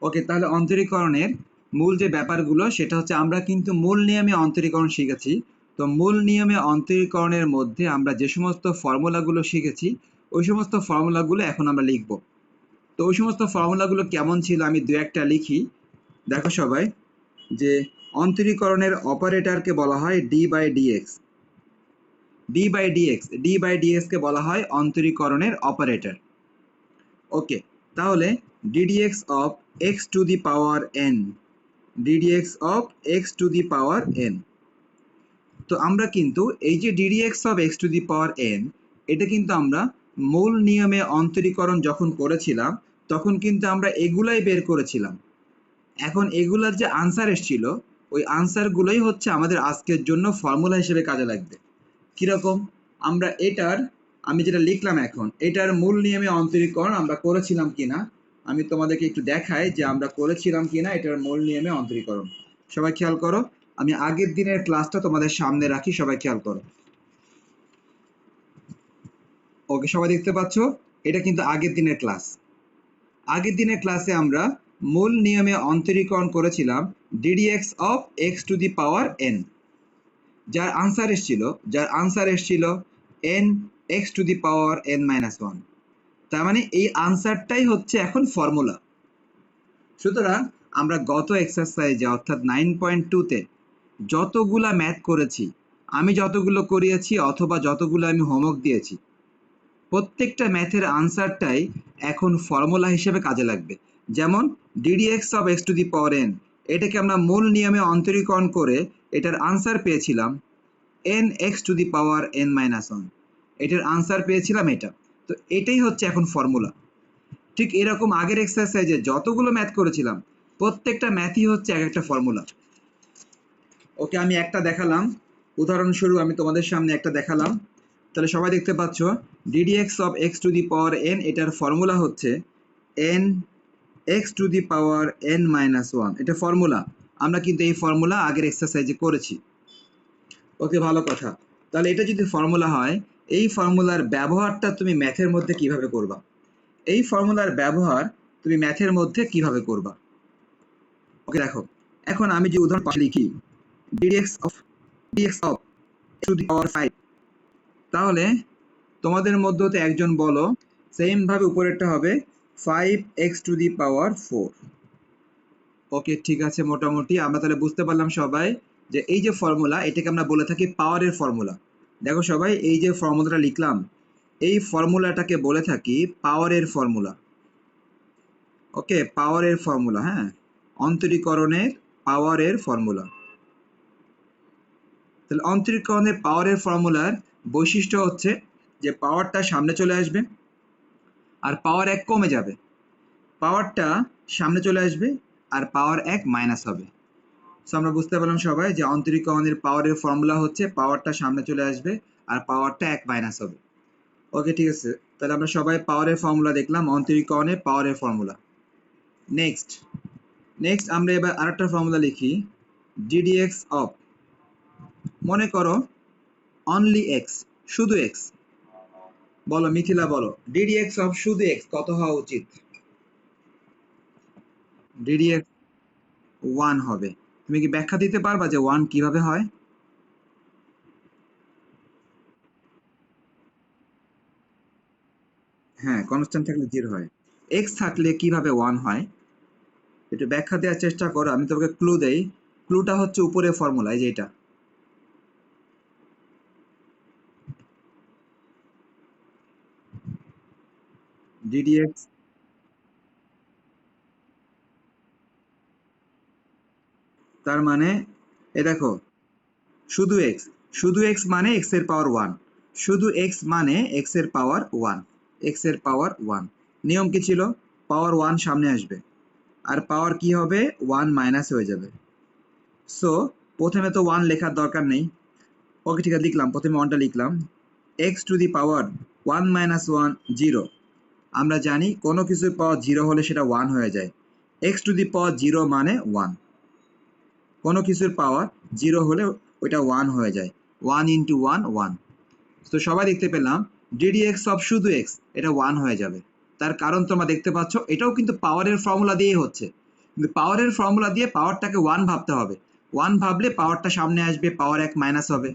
ওকে, তাহলে অন্তরীকরণের মূল যে ব্যাপারগুলো সেটা হচ্ছে আমরা কিন্তু মূল নিয়মে অন্তরীকরণ শিখেছি। তো মূল নিয়মে অন্তরীকরণের মধ্যে আমরা যে সমস্ত ফর্মুলাগুলো শিখেছি ওই সমস্ত ফর্মুলাগুলো এখন আমরা লিখব। তো ওই সমস্ত ফর্মুলাগুলো কেমন ছিল আমি দু একটা লিখি। দেখো সবাই যে অন্তরীকরণের অপারেটরকে বলা হয় D by D X. D by D X কে বলা হয় অন্তরীকরণের অপারেটর। ওকে, তাহলে ddx of x to the power n, ddx of x to the power n। তো আমরা কিন্তু এই যে ddx of x to the power n, এটা কিন্তু আমরা মূল নিয়মে অন্তরীকরণ যখন করেছিলাম তখন কিন্তু আমরা এগুলাই বের করেছিলাম। এখন এগুলার যে আনসার এসেছিল ওই আনসারগুলোই হচ্ছে আমাদের আজকের জন্য ফর্মুলা হিসেবে কাজে লাগবে। কিরকম? আমরা আমি যেটা লিখলাম এখন এটার মূল নিয়মে অন্তরীকরণ আমরা করেছিলাম কিনা আমি তোমাদেরকে একটু দেখাই যে আমরা করেছিলাম কিনা এটার মূল নিয়মে অন্তরীকরণ। সবাই খেয়াল করো, আমি আগের দিনের ক্লাসটা তোমাদের সামনে রাখি, সবাই খেয়াল করো। ওকে, সবাই দেখতে পাচ্ছ এটা কিন্তু আগের দিনের ক্লাস। আগের দিনের ক্লাসে আমরা মূল নিয়মে অন্তরীকরণ করেছিলাম ddx of x to the power n, যার আনসার এসেছিল n x to the power n minus 1। তার মানে এই আনসারটাই হচ্ছে এখন ফর্মুলা। সুতরাং আমরা গত এক্সারসাইজে অর্থাৎ 9.2 তে যতগুলা ম্যাথ করেছি, আমি যতগুলো করিয়েছি অথবা যতগুলো আমি হোমওয়ার্ক দিয়েছি, প্রত্যেকটা ম্যাথের আনসারটাই এখন ফর্মুলা হিসেবে কাজে লাগবে। যেমন ddx of x to the power n, এটাকে আমরা মূল নিয়মে অন্তরীকরণ করে এটার আনসার পেয়েছিলাম n x to the power n minus 1। এটার আনসার পেয়েছিলাম এটা। তো এটাই হচ্ছে এখন ফর্মুলা। ঠিক এরকম আগের এক্সারসাইজে যতগুলো ম্যাথ করেছিলাম প্রত্যেকটা ম্যাথই হচ্ছে এক একটা ফর্মুলা। ওকে, আমি একটা দেখালাম, উদাহরণস্বরূপ আমি তোমাদের সামনে একটা দেখালাম। তাহলে সবাই দেখতে পাচ্ছ ddx of x to the power n, এটার ফর্মুলা হচ্ছে n x to the power n minus 1। এটা ফর্মুলা, আমরা কিন্তু এই ফর্মুলা আগের এক্সারসাইজে করেছি। ওকে, ভালো কথা। তাহলে এটা যদি ফর্মুলা হয় এই ফর্মুলার ব্যবহারটা তুমি ম্যাথের মধ্যে কিভাবে করবা? এই ফর্মুলার ব্যবহার তুমি ম্যাথের মধ্যে কিভাবে করবা? ওকে, দেখো এখন আমি যে উদাহরণ লিখি dx of x to the power 5, তাহলে তোমাদের মধ্যে হতে একজন বলো সেম ভাবে উপরেরটা হবে 5x to the power 4। ওকে, ঠিক আছে, মোটামুটি আমরা তাহলে বুঝতে পারলাম সবাই যে এই যে ফর্মুলা এটাকে আমরা বলে থাকি পাওয়ারের ফর্মুলা। দেখো সবাই এই যে ফর্মুলাটা লিখলাম এই ফর্মুলাটাকে বলে থাকি পাওয়ারের ফর্মুলা। ওকে, পাওয়ারের ফর্মুলা, হ্যাঁ, অন্তরীকরণের পাওয়ারের ফর্মুলা। তাহলে অন্তরীকরণের পাওয়ারের ফর্মুলার বৈশিষ্ট্য হচ্ছে যে পাওয়ারটা সামনে চলে আসবে আর পাওয়ার 1 কমে যাবে, পাওয়ারটা সামনে চলে আসবে আর পাওয়ার 1 মাইনাস হবে। সো আমরা বুঝতে পারলাম সবাই যে অন্তরীকরণের পাওয়ারের ফর্মুলা হচ্ছে পাওয়ারটা সামনে চলে আসবে আর পাওয়ারটা 1 মাইনাস হবে। ওকে, ঠিক আছে, তাহলে আমরা সবাই পাওয়ারের ফর্মুলা দেখলাম, অন্তরীকরণের পাওয়ারের ফর্মুলা। নেক্সট আমরা এবার আরেকটা ফর্মুলা লিখি ddx of, মনে করো অনলি এক্স, শুধু এক্স। বলো মিথিলা বলো ddx of শুধু এক্স কত হওয়া উচিত? ddx 1 হবে। তুমি কি ব্যাখ্যা দিতে পারবা যে 1 কিভাবে হয়? হ্যাঁ, কনস্ট্যান্ট থাকলে 0 হয়। এক্স থাকলে কিভাবে 1 হয় একটু ব্যাখ্যা দেওয়ার চেষ্টা করো। আমি তোমাকে ক্লু দেই, ক্লুটা হচ্ছে উপরে ফর্মুলা, এই যে এটা। ddx, তার মানে এ দেখো শুধু এক্স, শুধু এক্স মানে এক্স এর পাওয়ার 1, শুধু এক্স মানে এক্স এর পাওয়ার 1, এক্স এর পাওয়ার 1। নিয়ম কি ছিল? পাওয়ার 1 সামনে আসবে আর পাওয়ার কি হবে 1 মাইনাস হয়ে যাবে। সো প্রথমে তো 1 লেখার দরকার নেই। ওকে, ঠিক আছে, লিখলাম, প্রথমে 1টা লিখলাম। X to the power 1 minus 1 0। আমরা জানি কোনো কিছুর পাওয়ার 0 হলে সেটা 1 হয়ে যায়। এক্স টু দি পাওয়ার 0 মানে 1, কোনো কিছুর পাওয়ার 0 হলে ওইটা 1 হয়ে যায়। 1 ইন্টু 1 1। তো সবাই দেখতে পেলাম ddx অফ শুধু x এটা 1 হয়ে যাবে। তার কারণ তোমরা দেখতে পাচ্ছ এটাও কিন্তু পাওয়ারের ফর্মুলা দিয়েই হচ্ছে। কিন্তু পাওয়ারের ফর্মুলা দিয়ে পাওয়ারটাকে 1 ভাবতে হবে। 1 ভাবলে পাওয়ারটা সামনে আসবে, পাওয়ার 1 মাইনাস হবে।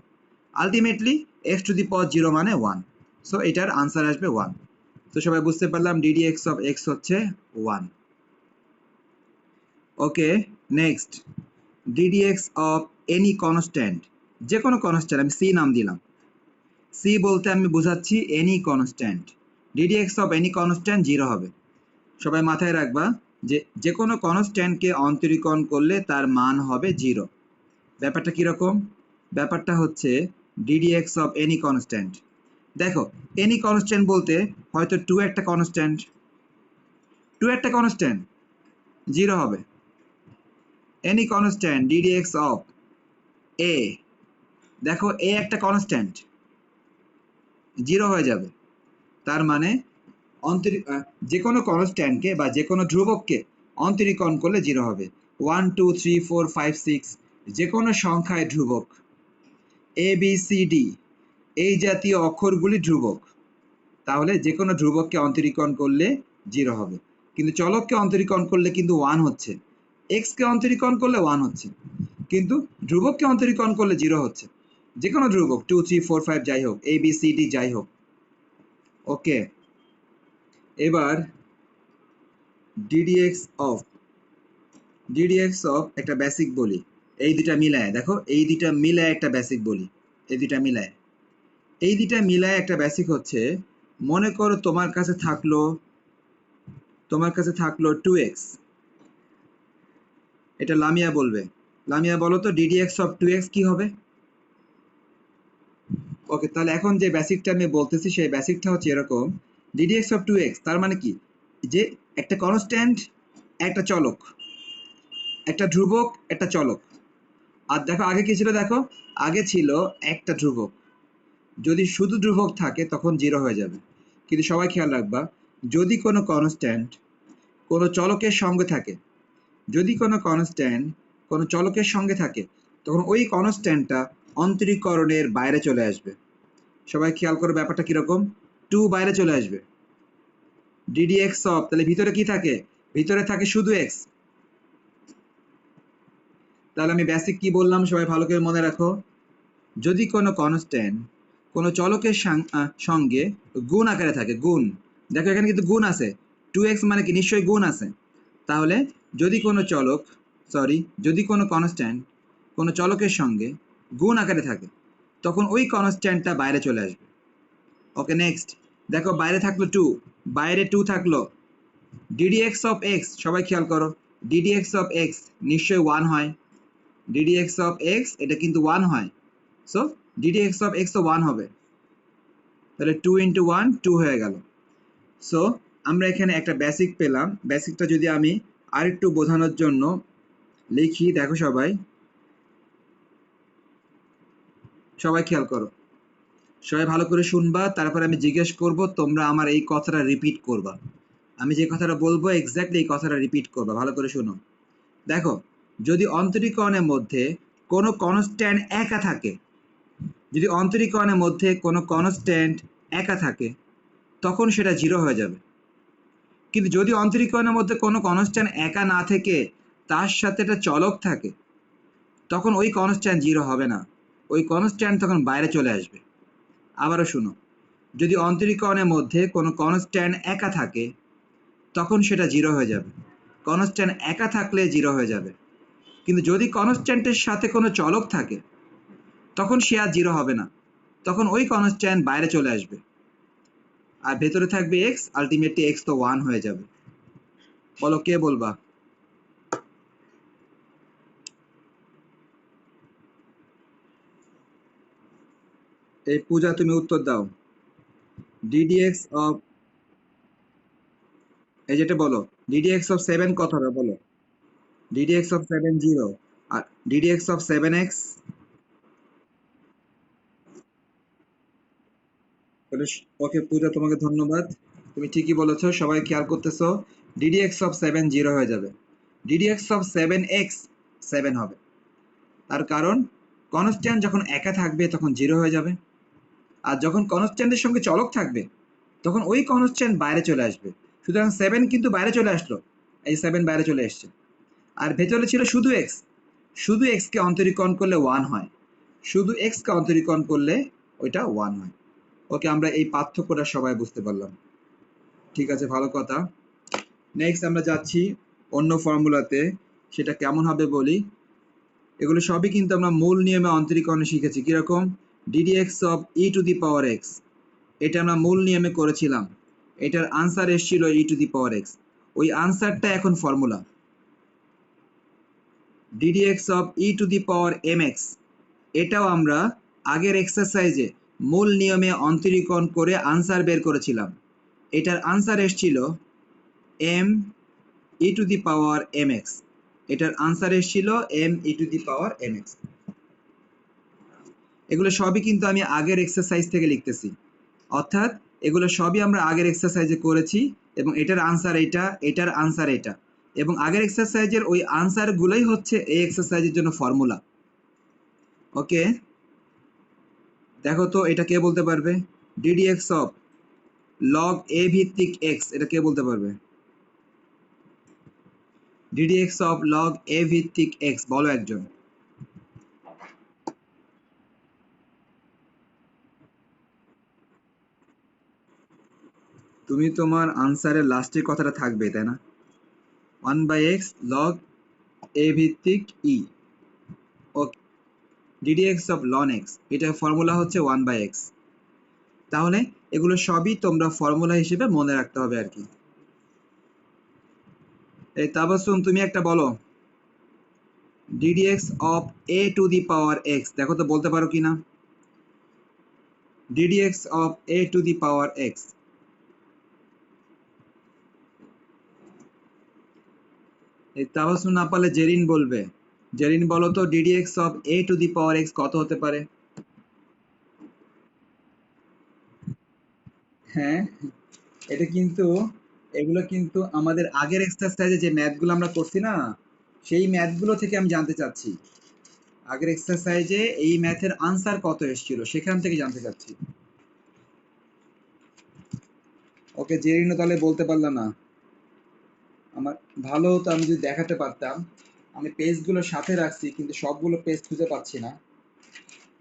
আলটিমেটলি x টু দি পাওয়ার 0 মানে 1। সো এটার আনসার আসবে 1। তো সবাই বুঝতে পারলাম ddx অফ x হচ্ছে 1। Okay, next ddx of any constant, যে কোনো কনস্ট্যান্ট, আমি সি নাম দিলাম। সি বলতে আমি বোঝাচ্ছি any constant. ddx of any constant 0 হবে। সবাই মাথায় রাখবা যে যে কোনো কনস্ট্যান্টকে অন্তরীকরণ করলে তার মান হবে 0। ব্যাপারটা কিরকম? ব্যাপারটা হচ্ছে ddx অফ এনি কনস্ট্যান্ট। দেখো, এনি কনস্ট্যান্ট বলতে হয়তো 2 একটা কনস্ট্যান্ট, 2 একটা কনস্ট্যান্ট, 0 হবে। Any constant ddx of a, দেখো a একটা কনস্ট্যান্ট, 0 হয়ে যাবে। তার মানে যে কোনো কনস্ট্যান্টকে বা যে কোনো ধ্রুবককে অন্তরীকরণ করলে 0 হবে। 1 2 3 4 5 6 যে কোনো সংখ্যায় ধ্রুবক, এ বি সি ডি এই জাতীয় অক্ষরগুলি ধ্রুবক। তাহলে যে কোনো ধ্রুবককে অন্তরীকরণ করলে 0 হবে। কিন্তু চলককে অন্তরীকরণ করলে কিন্তু 1 হচ্ছে, এক্সকে অন্তরীকরণ করলে 1 হচ্ছে, কিন্তু ধ্রুবককে অন্তরীকরণ করলে 0 হচ্ছে। যে কোনো ধ্রুবক 2 3 4 5 যাই হোক, এ বি সি ডি যাই হোক। ওকে, এবার ddx অফ একটা বেসিক বলি। এই দুটা মিলায় দেখো, এই দুটা মিলায় একটা বেসিক বলি। এই দুটা মিলায় একটা বেসিক হচ্ছে, মনে করো তোমার কাছে থাকলো 2x। এটা লামিয়া বলবে। লামিয়া বলো তো ddx অফ 2x কি হবে? ওকে, তাহলে এখন যে বেসিকটা আমি বলতেছি সেই বেসিকটা হচ্ছে এরকম, ddx অফ 2x তার মানে কি, যে একটা কনস্ট্যান্ট, একটা চলক, একটা ধ্রুবক, একটা চলক। আর দেখো আগে কি ছিল, দেখো আগে ছিল একটা ধ্রুবক। যদি শুধু ধ্রুবক থাকে তখন 0 হয়ে যাবে। কিন্তু সবাই খেয়াল রাখবা, যদি কোনো কনস্ট্যান্ট কোনো চলকের সঙ্গে থাকে, যদি কোনো কনস্ট্যান্ট কোনো চলকের সঙ্গে থাকে, তখন ওই কনস্ট্যান্টটা অন্তরীকরণের বাইরে চলে আসবে। সবাই খেয়াল করো ব্যাপারটা কিরকম, 2 বাইরে চলে আসবে। ddx অফ, তাহলে ভিতরে কি থাকে? ভিতরে থাকে শুধু x। তাহলে আমি বেসিক কি বললাম সবাই ভালো করে মনে রাখো, যদি কোনো কনস্ট্যান্ট কোনো চলকের সঙ্গে গুণ আকারে থাকে, গুণ, দেখো এখানে কিন্তু গুণ আছে, 2x মানে কি নিশ্চয়ই গুণ আছে। তাহলে যদি কোনো যদি কোনো কনস্ট্যান্ট কোনো চলকের সঙ্গে গুণ আকারে থাকে, তখন ওই কনস্ট্যান্টটা বাইরে চলে আসবে। ওকে, নেক্সট দেখো বাইরে থাকলো 2, বাইরে 2 থাকলো, ddx অফ x, সবাই খেয়াল করো ddx অফ x নিশ্চয়ই 1 হয়। ddx অফ x এটা কিন্তু 1 হয়। সো ddx অফ x তো 1 হবে। তাহলে 2 ইন্টু 1 2 হয়ে গেল। সো আমরা এখানে একটা বেসিক পেলাম। বেসিকটা যদি আমি আরেকটু বোঝানোর জন্য লিখি, দেখো সবাই খেয়াল করো, সবাই ভালো করে শুনবা, তারপর আমি জিজ্ঞেস করব, তোমরা আমার এই কথাটা রিপিট করবা। আমি যে কথাটা বলবো এক্স্যাক্টলি এই কথাটা রিপিট করবা, ভালো করে শোনো। দেখো, যদি অন্তরীকরণের মধ্যে কোনো কনস্ট্যান্ট একা থাকে, যদি অন্তরীকরণের মধ্যে কোনো কনস্ট্যান্ট একা থাকে, তখন সেটা 0 হয়ে যাবে। কিন্তু যদি অন্তরীকরণের মধ্যে কোনো কনস্ট্যান্ট একা না থেকে তার সাথে একটা চলক থাকে, তখন ওই কনস্ট্যান্ট 0 হবে না, ওই কনস্ট্যান্ট তখন বাইরে চলে আসবে। আবারও শুনো, যদি অন্তরীকরণের মধ্যে কোনো কনস্ট্যান্ট একা থাকে, তখন সেটা 0 হয়ে যাবে। কনস্ট্যান্ট একা থাকলে 0 হয়ে যাবে। কিন্তু যদি কনস্ট্যান্টের সাথে কোনো চলক থাকে, তখন সে আর 0 হবে না, তখন ওই কনস্ট্যান্ট বাইরে চলে আসবে। আর ভেতরে থাকবে x, আলটিমেটলি x তো 1 হয়ে যাবে। বলো কে বলবা? এই পূজা তুমি উত্তর দাও। ddx অফ, এই যেটা বলো, ddx অফ 7 কত হবে বলো? ddx অফ 7 0, আর ddx of 7x, okay Puja তোমাকে ধন্যবাদ, তুমি ঠিকই বলেছো, সবাই খেয়াল করতেছো। ddx অফ 7 0 হয়ে যাবে, ddx অফ 7x 7 হবে। তার কারণ কনস্ট্যান্ট যখন একা থাকবে তখন 0 হয়ে যাবে, আর যখন কনস্ট্যান্টের সঙ্গে চলক থাকবে তখন ওই কনস্ট্যান্ট বাইরে চলে আসবে। সুতরাং 7 কিন্তু বাইরে চলে আসলো, এই 7 বাইরে চলে এসছে। আর ভেতরে ছিল শুধু এক্স, শুধু এক্সকে অন্তরীকরণ করলে 1 হয়, শুধু এক্সকে অন্তরীকরণ করলে ওইটা 1 হয়। ওকে, আমরা এই পার্থক্যটা সবাই বুঝতে পারলাম। ঠিক আছে, ভালো কথা। নেক্সট আমরা যাচ্ছি অন্য ফর্মুলাতে, সেটা কেমন হবে বলি। এগুলো সবই কিন্তু আমরা মূল নিয়মে অন্তরীকরণে শিখেছি। কিরকম? D D X of e to the power x, এটা আমরা মূল নিয়মে করেছিলাম, এটার আনসার এসেছিল ই টু দি পাওয়ার এক্স, ওই আনসারটা এখন formula. D d x of e to the power m x, এটাও আমরা আগের এক্সারসাইজে মূল নিয়মে অন্তরীকরণ করে আনসার বের করেছিলাম, এটার আনসার এসেছিল m e to the power m x, এটার আনসার এসেছিল m e to the power m x. এগুলো সবই কিন্তু আমি আগের এক্সারসাইজ থেকে লিখতেছি, অর্থাৎ এগুলো সবই আমরা আগের এক্সারসাইজে করেছি এবং এটার আনসার এটা, এটার আনসার এটা, এবং আগের এক্সারসাইজের ওই আনসারগুলোই হচ্ছে এই এক্সারসাইজের জন্য ফর্মুলা। ওকে, দেখো তো এটা কে বলতে পারবে? ডিডিএক্স অফ লগ এ ভিত্তিক এক্স, এটা কে বলতে পারবে? ডিডিএক্স অফ লগ এ ভিত্তিক এক্স, বলো একজন। তুমি তোমার আনসারের লাস্টের কথাটা থাকবে, তাই না? 1/x log a ভিত্তিক ই। ওকে, ডিডিএক্স অফ লন এক্স, এটার ফর্মুলা হচ্ছে 1/x। তাহলে এগুলো সবই তোমরা ফর্মুলা হিসেবে মনে রাখতে হবে আর কি। এই তাবাসসুম, তুমি একটা বলো, ddx of A to the power x, দেখো তো বলতে পারো কিনা। Ddx of A to the power x, এই তাবাসসুম না পারলে জেরিন বলবে। জেরিন বলো তো, ddx of A to the power x কত হতে পারে? হ্যাঁ, এটা কিন্তু, এগুলো কিন্তু আমাদের আগের এক্সারসাইজে যে ম্যাথগুলো আমরা করছি না, সেই ম্যাথগুলো থেকে আমি জানতে চাচ্ছি। আগের এক্সারসাইজে এই ম্যাথের আনসার কত এসেছিল সেখান থেকে জানতে চাচ্ছি। ওকে, জেরিনও তাহলে বলতে পারলাম না। আমার ভালো হতো আমি যদি দেখাতে পারতাম। আমি পেজগুলো সাথে রাখছি কিন্তু সবগুলো পেজ খুঁজে পাচ্ছি না,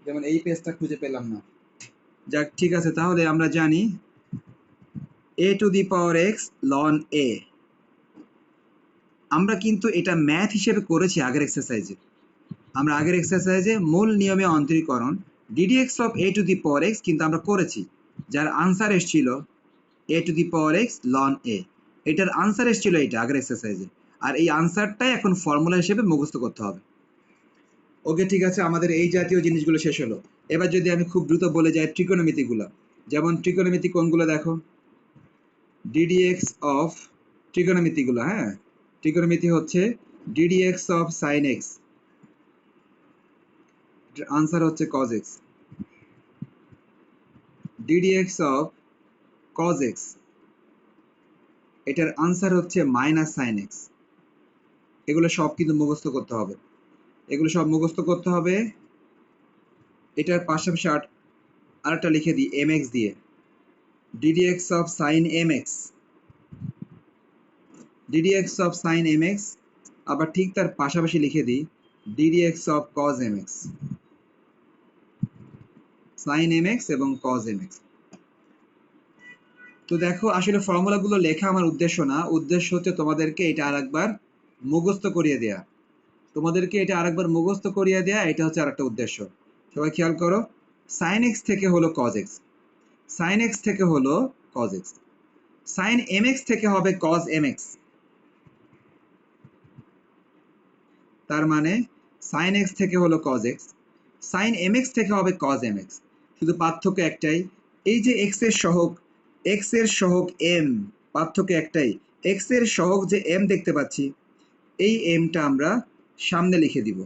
যেমন এই পেজটা খুঁজে পেলাম না। যাক, ঠিক আছে, তাহলে আমরা জানি A to the power X ln A, আমরা কিন্তু এটা ম্যাথ হিসেবে করেছি আগের এক্সারসাইজে। আমরা আগের এক্সারসাইজে মূল নিয়মে অন্তরীকরণ D D X of A to the power X কিন্তু আমরা করেছি, যার আনসার এসেছিল A to the power X ln A, এটার আনসার এসেছিল এটা আগের এক্সারসাইজে, আর এই আনসারটাই এখন ফর্মুলা হিসেবে মুখস্থ করতে হবে। ওকে, ঠিক আছে, আমাদের এই জাতীয় জিনিসগুলো শেষ হলো। এবার যদি আমি খুব দ্রুত বলে যাই ট্রিকোনোমিতিগুলো, যেমন ট্রিকোনোমিতি কোনগুলো দেখো, ডিডিএক্স অফ ট্রিকোনোমিতিগুলো, হ্যাঁ, ট্রিকোনোমিতি হচ্ছে D D X of sine X, answer হচ্ছে cos X. Ddx of cos X, এটার আনসার হচ্ছে মাইনাস সাইন এক্স। এগুলো সব কিন্তু মুখস্থ করতে হবে, এগুলো সব মুখস্থ করতে হবে। এটার পাশাপাশি আরেকটা লিখে দিই এম এক্স দিয়ে, d d x of sine m x, ddx of sine m x, আবার ঠিক তার পাশাপাশি লিখে দিই d d x of cos m x, sine m x এবং কজ এম এক্স। তো দেখো, আসলে ফর্মুলাগুলো লেখা আমার উদ্দেশ্য না, উদ্দেশ্য হচ্ছে তোমাদেরকে এটা আরেকবার মুখস্থ করিয়ে দেয়া, তোমাদেরকে এটা আরেকবার মুখস্থ করিয়ে দেয়া, এটা হচ্ছে আরেকটা উদ্দেশ্য। সবাই খেয়াল করো, সাইন এক্স থেকে হলো কজ এক্স, সাইন এক্স থেকে হলো cos x, sine m x থেকে হবে কজ এম এক্স, তার মানে সাইন এক্স থেকে হলো cos x, sine m x থেকে হবে কজ এম এক্স। শুধু পার্থক্য একটাই, এই যে এক্স এর সহগ এম, পার্থক্য একটাই, এক্স এর সহগ যে এম দেখতে পাচ্ছি, এই এমটা আমরা সামনে লিখে দিব,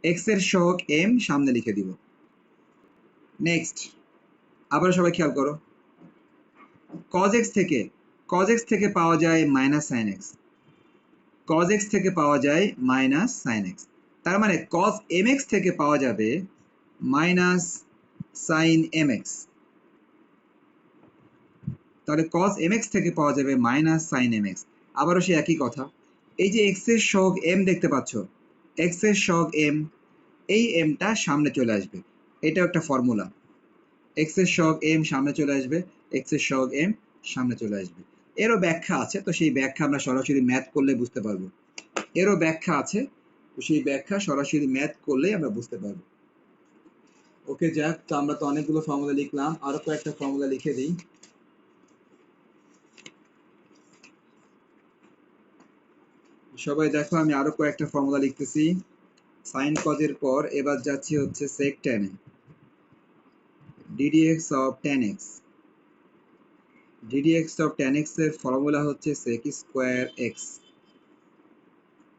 এক্স এর সহগ এম সামনে লিখে দিব। নেক্সট, আবার সবাই খেয়াল করো, কজ এক্স থেকে পাওয়া যায় minus sine x, cos x থেকে পাওয়া যায় মাইনাস সাইন এক্স, তার মানে কজ এম এক্স থেকে পাওয়া যাবে মাইনাস সাইন এম এক্স, তাহলে কজ এম এক্স থেকে পাওয়া যাবে মাইনাস সাইন এম এক্স। আবারও সে একই কথা, এই যে x এর সহগ m দেখতে পাচ্ছ, x এর সহগ m, এই mটা সামনে চলে আসবে, এটা একটা ফর্মুলা। x এর সহগ m সামনে চলে আসবে, x এর সহগ m সামনে চলে আসবে। এরও ব্যাখ্যা আছে, তো সেই ব্যাখ্যা আমরা সরাসরি ম্যাথ করলে বুঝতে পারবো। এরও ব্যাখ্যা আছে, তো সেই ব্যাখ্যা সরাসরি ম্যাথ করলেই আমরা বুঝতে পারবো। ওকে, যাক, তো আমরা তো অনেকগুলো ফর্মুলা লিখলাম, আরো কয়েকটা ফর্মুলা লিখে দিই। সবাই দেখো, আমি আরো কয়েকটা ফর্মুলা লিখতেছি। সাইন কজের পর এবার যাচ্ছি হচ্ছে sec tan A. ddx of tan x, ddx of tan x এর ফর্মুলা হচ্ছে sec square x,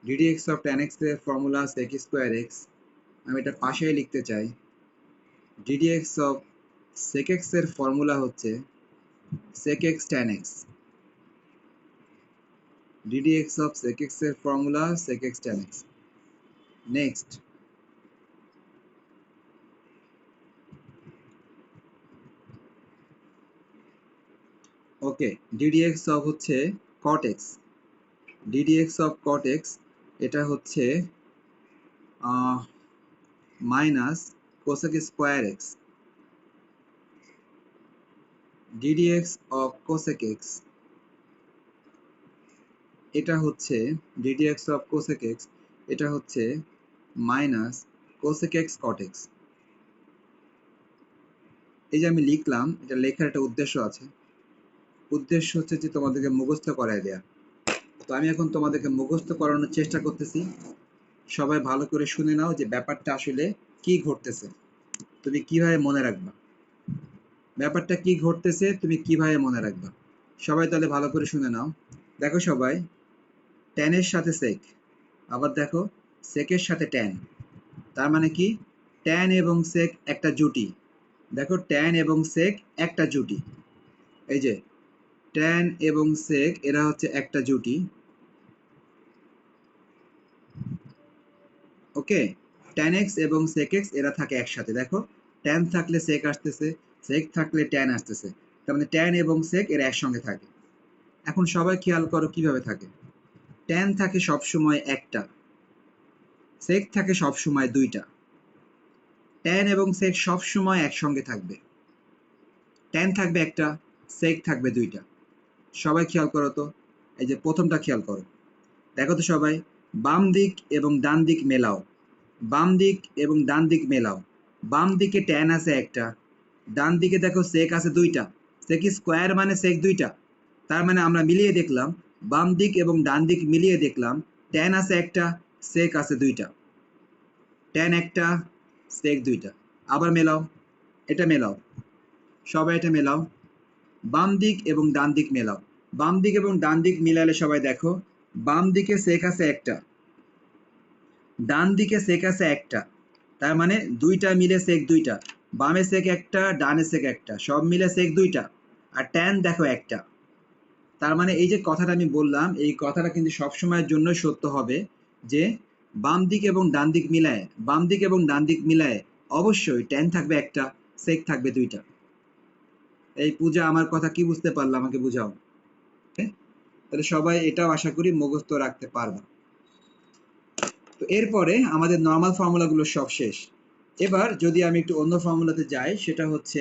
ddx of tan x এর ফর্মুলা sec square x। আমি এটা পাশে লিখতে চাই, ddx of sec x এর ফর্মুলা হচ্ছে sec x tan x, ddx of sec x এর formula sec x tan x। Next, okay, ddx of হচ্ছে cot x, ddx of cot x এটা হচ্ছে minus cosec square x, ddx of cosec x এটা হচ্ছে ddx of cosec x এটা হচ্ছে minus cosec x cot x। এই যে আমি লিখলাম, এটা লেখার একটা উদ্দেশ্য আছে, উদ্দেশ্য হচ্ছে যে তোমাদেরকে মুখস্থ করায় দেয়া। তো আমি এখন তোমাদেরকে মুখস্থ করানোর চেষ্টা করতেছি, সবাই ভালো করে শুনে নাও যে ব্যাপারটা আসলে কি ঘটতেছে, তুমি কিভাবে মনে রাখবা, ব্যাপারটা কি ঘটতেছে তুমি কিভাবে মনে রাখবা। সবাই তাহলে ভালো করে শুনে নাও। দেখো সবাই, tan এর সাথে sec, আবার দেখো sec এর সাথে tan, তার মানে কি tan এবং sec একটা জুটি। দেখো tan এবং sec একটা জুটি, এই যে tan এবং sec এরা হচ্ছে একটা জুটি। ওকে, tan x এবং sec x এরা থাকে একসাথে। দেখো tan থাকলে sec আসতেছে, sec থাকলে tan আসতেছে, তার মানে tan এবং sec এরা একসঙ্গে থাকে। এখন সবাই খেয়াল করো কিভাবে থাকে। tan থাকে সব সময় একটা, sec থাকে সব সময় দুইটা। tan এবং sec সব সময় একসঙ্গে থাকবে, tan থাকবে একটা, sec থাকবে দুইটা। সবাই খেয়াল করো তো, এই যে প্রথমটা খেয়াল করো, দেখো তো সবাই, বাম দিক এবং ডান দিক মেলাও, বাম দিক এবং ডান দিক মেলাও। বাম দিকে tan আছে একটা, ডান দিকে দেখো sec আছে দুইটা, sec স্কোয়ার মানে sec দুইটা। তার মানে আমরা মিলিয়ে দেখলাম, বাম দিক এবং ডান দিক মিলিয়ে দেখলাম tan আছে একটা, sec আছে দুইটা, tan একটা, sec দুইটা। আবার মেলাও, এটা মেলাও, সবাই এটা মেলাও, বাম দিক এবং ডান দিক মেলাও। বাম দিক এবং ডান দিক মিলালে সবাই দেখো, বাম দিকে sec আছে একটা, ডান দিকে sec আছে একটা, তার মানে দুইটা মিলে sec দুইটা, বামে sec একটা, ডানে sec একটা, সব মিলে sec দুইটা। আর tan দেখো একটা। তার মানে এই যে কথাটা আমি বললাম, এই কথাটা কিন্তু সবসময়ের জন্য সত্য হবে যে বাম দিক এবং ডান দিক মিলায়, বাম দিক এবং ডান দিক মিলায় অবশ্যই tan থাকবে একটা, sec থাকবে দুইটা। এই পূজা, আমার কথা কি বুঝতে পারলো আমাকে বুঝাও। তাহলে সবাই এটাও আশা করি মুখস্থ রাখতে পারবা। তো এরপরে আমাদের নর্মাল ফর্মুলাগুলো সব শেষ। এবার যদি আমি একটু অন্য ফর্মুলাতে যাই, সেটা হচ্ছে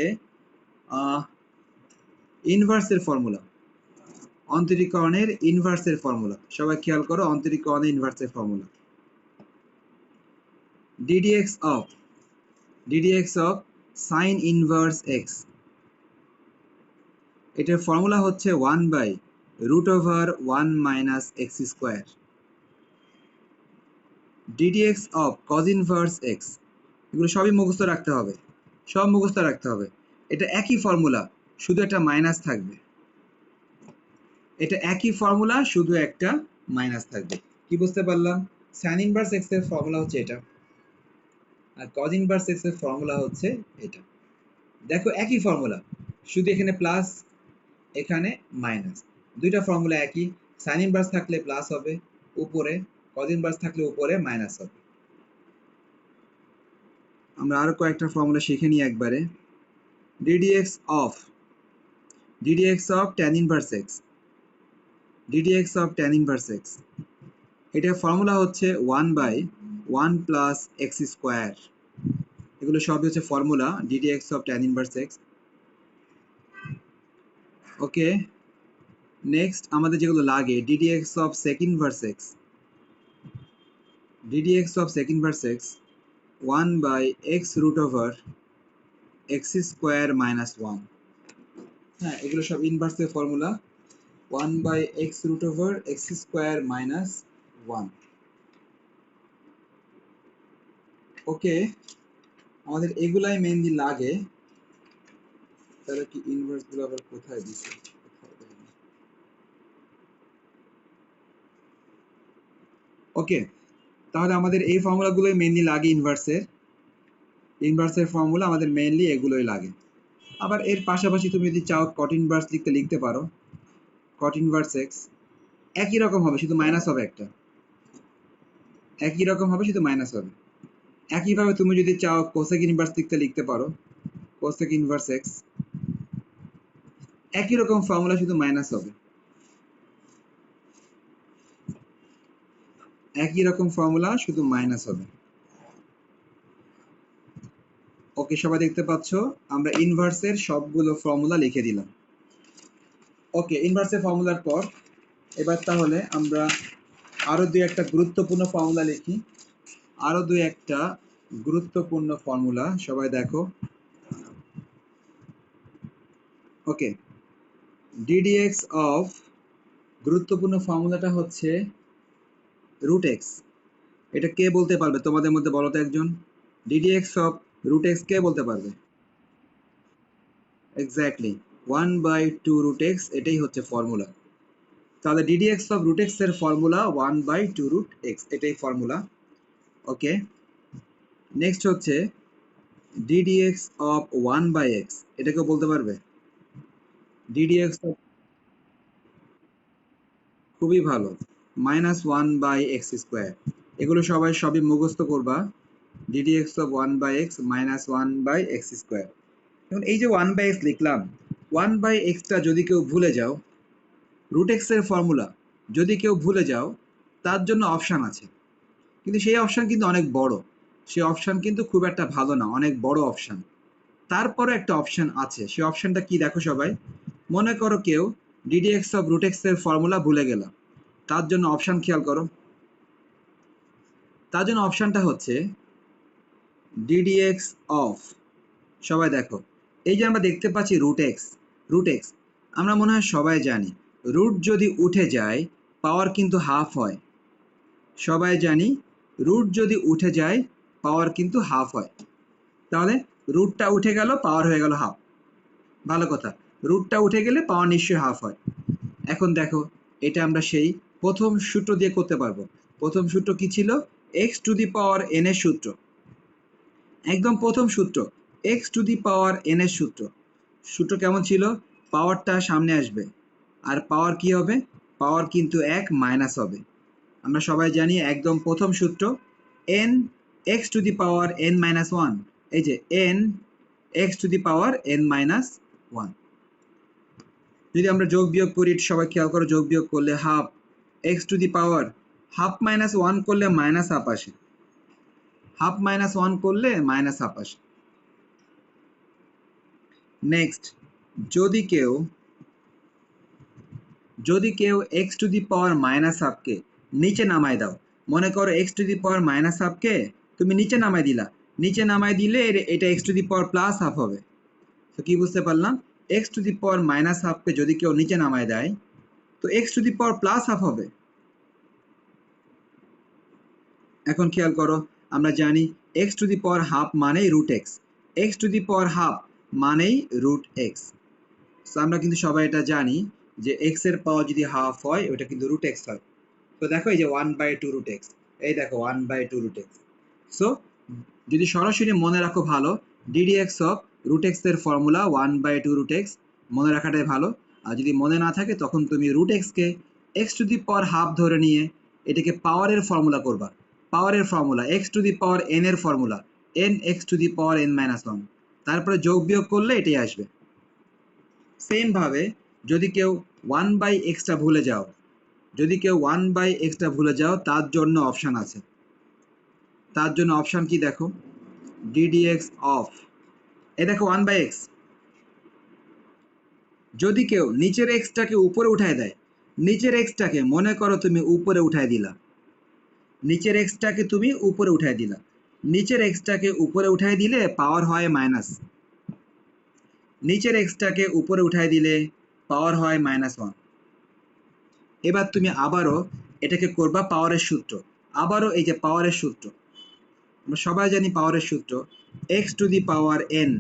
ইনভার্সের ফর্মুলা, অন্তরীকরণের ইনভার্সের ফর্মুলা। সবাই খেয়াল করো, অন্তরীকরণের ইনভার্সের formula, ddx of sin inverse x, এটার ফর্মুলা হচ্ছে 1/√1 minus x square, ddx of cos inverse x, এগুলো সবই মুখস্থ রাখতে হবে, সব মুখস্থ রাখতে হবে। এটা একই ফর্মুলা, শুধু একটা মাইনাস থাকবে, এটা একই ফর্মুলা, শুধু একটা মাইনাস থাকবে। কি বুঝতে পারলাম? সাইন ইনভার্স এক্স এর ফর্মুলা হচ্ছে এটা, আর কজ ইনভার্স এক্স এর ফর্মুলা হচ্ছে এটা। দেখো একই ফর্মুলা, শুধু এখানে প্লাস, এখানে মাইনাস, দুইটা ফর্মুলা একই। সাইন ইনভার্স থাকলে প্লাস হবে উপরে, কজ ইনভার্স থাকলে উপরে মাইনাস হবে। আমরা আরো কয়েকটা ফর্মুলা শিখে নিই একবারে। ddx of tan inverse x, ddx of tan inverse x, এটার ফর্মুলা হচ্ছে 1/1 প্লাস এক্স স্কোয়ার। এগুলো সবই হচ্ছে formula ddx of tan inverse x। Okay, next আমাদের যেগুলো লাগে ddx of sec inverse x, ddx of sec inverse x 1/x root over X square minus 1। হ্যাঁ, এগুলো সব ইনভার্সের formula 1/x root over X square minus 1। Okay, আমাদের এগুলাই mainly লাগে। তাহলে কি ইনভার্স গুলো আবার কোথায় দিছে? ওকে, তাহলে আমাদের এই ফর্মুলাগুলোই মেইনলি লাগে ইনভার্সের ফর্মুলা আমাদের মেইনলি এগুলোই লাগে। আবার এর পাশাপাশি তুমি যদি চাও কট ইনভার্স লিখতে পারো। কট ইনভার্স এক্স একই রকম হবে, শুধু মাইনাস হবে একটা, একই রকম হবে শুধু মাইনাস হবে। একইভাবে তুমি যদি চাও কোসেক ইনভার্স লিখতে পারো। কোসেক ইনভার্স এক্স একই রকম ফর্মুলা, শুধু মাইনাস হবে। একই রকম ফর্মুলা, শুধু মাইনাস হবে। ওকে, সবাই দেখতে পাচ্ছ আমরা ইনভার্সের সবগুলো ফর্মুলা লিখে দিলাম। ওকে, ইনভার্সের ফর্মুলার পর এবার তাহলে আমরা আরো দুই একটা গুরুত্বপূর্ণ ফর্মুলা লিখি। আরো দুই একটা গুরুত্বপূর্ণ ফর্মুলা, সবাই দেখো। ওকে, ddx অফ গুরুত্বপূর্ণ ফর্মুলাটা হচ্ছে রুট এক্স। এটা কে বলতে পারবে তোমাদের মধ্যে, বলো তো একজন। ddx অফ রুট এক্স কে বলতে পারবে? এক্স্যাক্টলি 1/2 রুট এক্স, এটাই হচ্ছে ফর্মুলা। তাহলে ddx অফ রুট এক্স এর ফর্মুলা 1/2 রুট এক্স, এটাই ফর্মুলা। ওকে, নেক্সট হচ্ছে ddx অফ 1/x, এটাকেও বলতে পারবে? ddx অফ, খুবই ভালো, -1/x স্কোয়ার। এগুলো সবই মুখস্থ করবা। ddx of 1/x -1/x square. এখন এই যে 1/x লিখলাম, 1/x টা যদি কেউ ভুলে যাও, রুট এক্স এর ফর্মুলা যদি কেউ ভুলে যাও, তার জন্য অপশান আছে, কিন্তু সেই অপশান কিন্তু অনেক বড়। সেই অপশান কিন্তু খুব একটা ভালো না, অনেক বড় অপশান। তারপরে একটা অপশান আছে, সেই অপশানটা কি দেখো সবাই। মনে করো কেউ ddx অফ রুট এক্স এর ফর্মুলা ভুলে গেল, তার জন্য অপশান খেয়াল করো। তার জন্য অপশানটা হচ্ছে ddx অফ, সবাই দেখো, এই যে আমরা দেখতে পাচ্ছি রুট এক্স। রুট এক্স আমরা মনে হয় সবাই জানি, রুট যদি উঠে যায় পাওয়ার কিন্তু হাফ হয়। সবাই জানি রুট যদি উঠে যায় পাওয়ার কিন্তু হাফ হয়। তাহলে রুটটা উঠে গেল, পাওয়ার হয়ে গেল হাফ। ভালো কথা, রুটটা উঠে গেলে পাওয়ার নিশ্চয়ই হাফ হয়। এখন দেখো, এটা আমরা সেই প্রথম সূত্র দিয়ে করতে পারবো। প্রথম সূত্র কি ছিল? X to the power N এর সূত্র। একদম প্রথম সূত্র x to the power N এর সূত্র। সূত্র কেমন ছিল? পাওয়ারটা সামনে আসবে, আর পাওয়ার কি হবে? পাওয়ার কিন্তু এক মাইনাস হবে। আমরা সবাই জানি একদম প্রথম সূত্র N X to the power N minus one. এই যে N X to the power N minus one. যদি আমরা যোগ বিয়োগ করি, সবাই খেয়াল করো, যোগ বিয়োগ করলে half X to the power half minus one করলে মাইনাস হাফ আসে, হাফ মাইনাস ওয়ান করলে মাইনাস হাফ আসে। নেক্সট, যদি কেউ X to the power minus হাফকে নিচে নামায় দাও, মনে করো X to the power minus হাফকে তুমি নিচে নামাই দিলা, নিচে নামাই দিলে এটা X to the power plus half হবে। তো কি বুঝতে পারলাম? X to the power minus হাফকে যদি কেউ নিচে নামায় দেয়, তো X to the power plus half হবে। এখন খেয়াল করো, আমরা জানি X to the power half মানেই root X, X to the power half মানেই রুট এক্স। তো আমরা কিন্তু সবাই এটা জানি যে এক্স এর পাওয়ার যদি হাফ হয় ওটা কিন্তু রুট এক্স হয়। তো দেখো এই যে 1/2 রুট এক্স, এই দেখো 1/2 রুট এক্স। সো যদি সরাসরি মনে রাখো ভালো, ddx অফ রুট এক্স এর ফর্মুলা 1/2 রুট এক্স, মনে রাখাটাই ভালো। আর যদি মনে না থাকে তখন তুমি রুট এক্সকে X to the power half ধরে নিয়ে এটাকে পাওয়ারের ফর্মুলা করবা। পাওয়ারের formula X to the power N এর formula N X to the power N minus one, তারপরে যোগ বিয়োগ করলে এটাই আসবে। সেম ভাবে যদি কেউ 1/x টা ভুলে যাও, যদি কেউ 1/xটা ভুলে যাও তার জন্য অপশান আছে। তার জন্য অপশান কি দেখো, ddx অফ, এ দেখো 1/x। যদি কেউ নিচের এক্সটাকে উপরে উঠায় দেয়, নিচের এক্সটাকে মনে করো তুমি উপরে উঠায় দিলা, নিচের এক্সটাকে তুমি উপরে উঠায় দিলা, নিচের এক্সটাকে উপরে উঠায় দিলে পাওয়ার হয় মাইনাস, নিচের এক্সটাকে উপরে উঠায় দিলে পাওয়ার হয় -1। এবার তুমি আবারও এটাকে করবা পাওয়ারের সূত্র, আবারও এই যে পাওয়ারের সূত্র, আমরা সবাই জানি পাওয়ারের সূত্র, x to the power n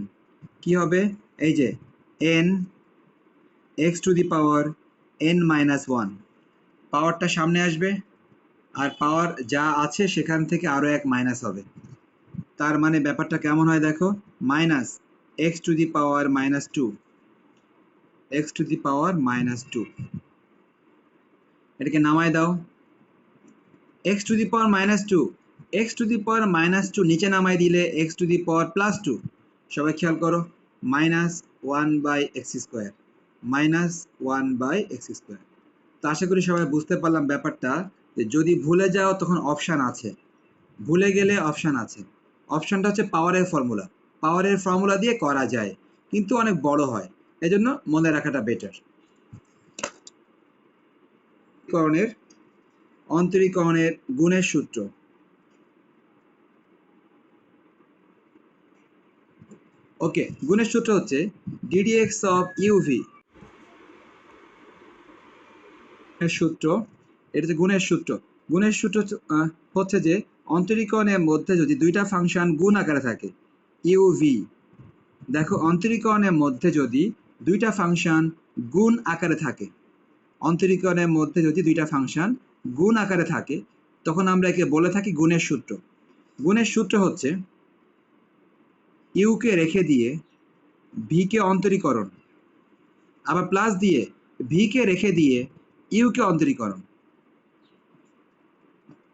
কি হবে, এই যে n x to the power n-1, পাওয়ারটা সামনে আসবে আর পাওয়ার যা আছে সেখান থেকে আরো এক মাইনাস হবে, তার মানে ব্যাপারটা কেমন হয় দেখো, minus x to the power -2, x to the power -2, এটাকে নামায় দাও, x to the power -2, x to the power -2 নিচে নামাই দিলে x টু দি পাওয়ার +2, সবাই খেয়াল করো, -1/x², -1/x²। তো আশা করি সবাই বুঝতে পারলাম ব্যাপারটা, যে যদি ভুলে যাও তখন অপশান আছে, ভুলে গেলে অপশান আছে, অপশানটা হচ্ছে পাওয়ারের ফর্মুলা, পাওয়ারের ফর্মুলা দিয়ে করা যায় কিন্তু অনেক বড় হয়, এজন্য মনে রাখাটা বেটার। অন্তরীকরণের গুণের সূত্র, ওকে, গুণের সূত্র হচ্ছে ddx অফ uv, সূত্র, এটা হচ্ছে গুণের সূত্র। গুণের সূত্র হচ্ছে যে অন্তরীকরণের মধ্যে যদি দুইটা ফাংশন গুণ আকারে থাকে, uv, দেখো অন্তরীকরণের মধ্যে যদি দুইটা ফাংশন গুণ আকারে থাকে, অন্তরীকরণের মধ্যে যদি দুইটা ফাংশন গুণ আকারে থাকে তখন আমরা একে বলে থাকি গুণের সূত্র। গুণের সূত্র হচ্ছে u কে রেখে দিয়ে v কে অন্তরীকরণ, আবার প্লাস দিয়ে v কে রেখে দিয়ে u কে অন্তরীকরণ।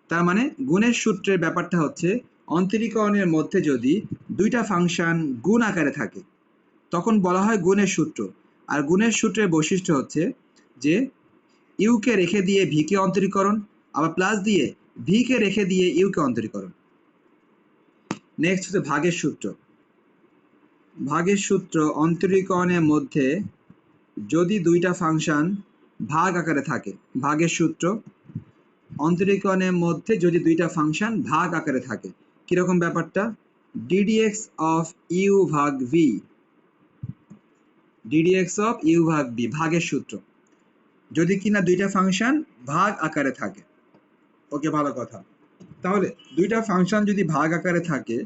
তার মানে গুণের সূত্রের ব্যাপারটা হচ্ছে অন্তরীকরণের মধ্যে যদি দুইটা ফাংশন গুণ আকারে থাকে তখন বলা হয় গুণের সূত্র। আর গুণের সূত্রের বৈশিষ্ট্য হচ্ছে যে ইউ কে রেখে দিয়ে ভি কে অন্তরীকরণ, আবার প্লাস দিয়ে ভি কে রেখে দিয়ে ইউ কে অন্তরীকরণ। নেক্সট হচ্ছে ভাগের সূত্র। ভাগের সূত্র অন্তরীকরণের মধ্যে যদি দুইটা ফাংশন ভাগ আকারে থাকে, ভাগের সূত্র অন্তরীকরণের মধ্যে যদি দুইটা ফাংশন ভাগ আকারে থাকে, কিরকম ব্যাপারটা, ddx অফ ইউ ভাগ ভি, ddx অফ ইউ ভাগ ভি, ভাগের সূত্র যদি কিনা দুইটা ফাংশন ভাগ আকারে থাকে। ওকে, ভালো কথা। তাহলে দুইটা ফাংশন যদি ভাগ আকারে থাকে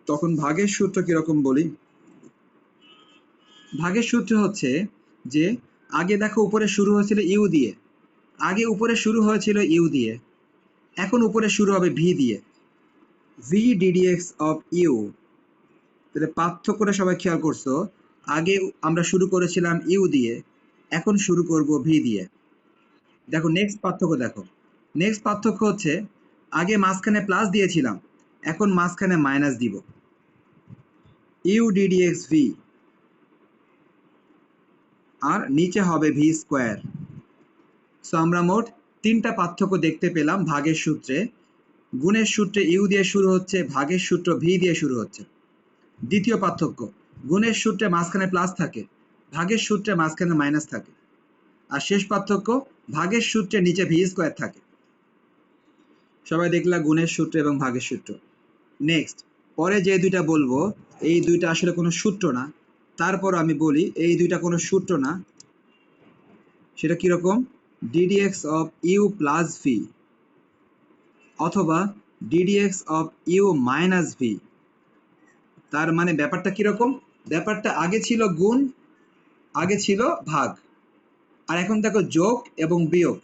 তখন ভাগের সূত্র কিরকম বলি, ভাগের সূত্র হচ্ছে যে আগে দেখো উপরে শুরু হয়েছিল ইউ দিয়ে, আগে উপরে শুরু হয়েছিল ইউ দিয়ে, এখন উপরে শুরু হবে ভি দিয়ে, ভি ddx অফ ইউ। তাহলে পার্থক্যটা সবাই খেয়াল করছো, আগে আমরা শুরু করেছিলাম ইউ দিয়ে, এখন শুরু করব ভি দিয়ে। দেখো নেক্সট পার্থক্য, দেখো নেক্সট পার্থক্য হচ্ছে আগে মাঝখানে প্লাস দিয়েছিলাম, এখন মাঝখানে মাইনাস দিব, ইউ ddx ভি, আর নিচে হবে ভি স্কোয়ার। সো আমরা মোট তিনটা পার্থক্য দেখতে পেলাম ভাগের সূত্রে। গুণের সূত্রে ইউ দিয়ে শুরু হচ্ছে, ভাগের সূত্র ভি দিয়ে শুরু হচ্ছে। দ্বিতীয় পার্থক্য, গুণের সূত্রে মাঝখানে প্লাস থাকে, ভাগের সূত্রে মাঝখানে মাইনাস থাকে। আর শেষ পার্থক্য, ভাগের সূত্রে নিচে ভি স্কোয়ার থাকে। সবাই দেখলা গুণের সূত্র এবং ভাগের সূত্র। নেক্সট, পরে যে দুইটা বলবো এই দুইটা আসলে কোনো সূত্র না, তারপর আমি বলি এই দুইটা কোনো সূত্র না। সেটা কিরকম, ddx of you plus v অথবা ddx of you minus v. তার মানে ব্যাপারটা কিরকম, ব্যাপারটা আগে ছিল গুণ, আগে ছিল ভাগ, আর এখন দেখো যোগ এবং বিয়োগ।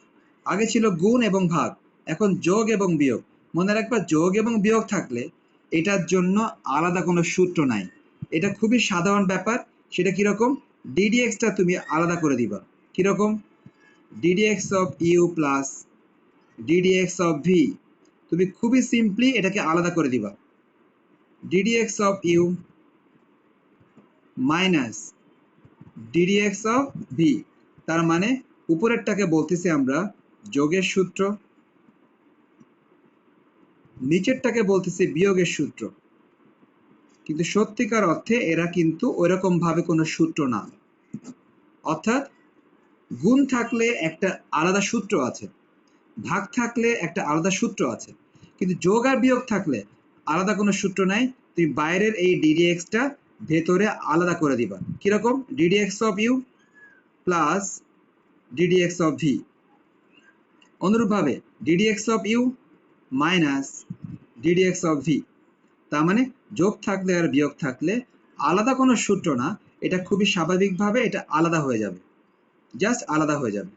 আগে ছিল গুণ এবং ভাগ, এখন যোগ এবং বিয়োগ। মনে রাখবা যোগ এবং বিয়োগ থাকলে এটার জন্য আলাদা কোনো সূত্র নাই, এটা খুবই সাধারণ ব্যাপার। সেটা কিরকম, ddxটা তুমি আলাদা করে দিবা, কিরকম, ddx of you plus ddx of v, তুমি খুবই সিম্পলি এটাকে আলাদা করে দিবা, ddx of you minus ddx of V. তার মানে উপরেরটাকে বলতেছি আমরা যোগের সূত্র, নিচেরটাকে বলতেছি বিয়োগের সূত্র। কিন্তু সত্যিকার অর্থে এরা কিন্তু ওইরকম ভাবে কোনো সূত্র না। অর্থাৎ গুণ থাকলে একটা আলাদা সূত্র আছে, ভাগ থাকলে একটা আলাদা সূত্র আছে, কিন্তু যোগ আর বিয়োগ থাকলে আলাদা কোনো সূত্র নাই। তুমি বাইরের এই ডিডিএক্সটা ভেতরে আলাদা করে দিবা। কিরকম? D D X of you plus D D X of V. অনুরূপভাবে D D X of you minus D D X of V. তার মানে যোগ থাকলে আর বিয়োগ থাকলে আলাদা কোনো সূত্র না, এটা খুবই স্বাভাবিকভাবে এটা আলাদা হয়ে যাবে, জাস্ট আলাদা হয়ে যাবে।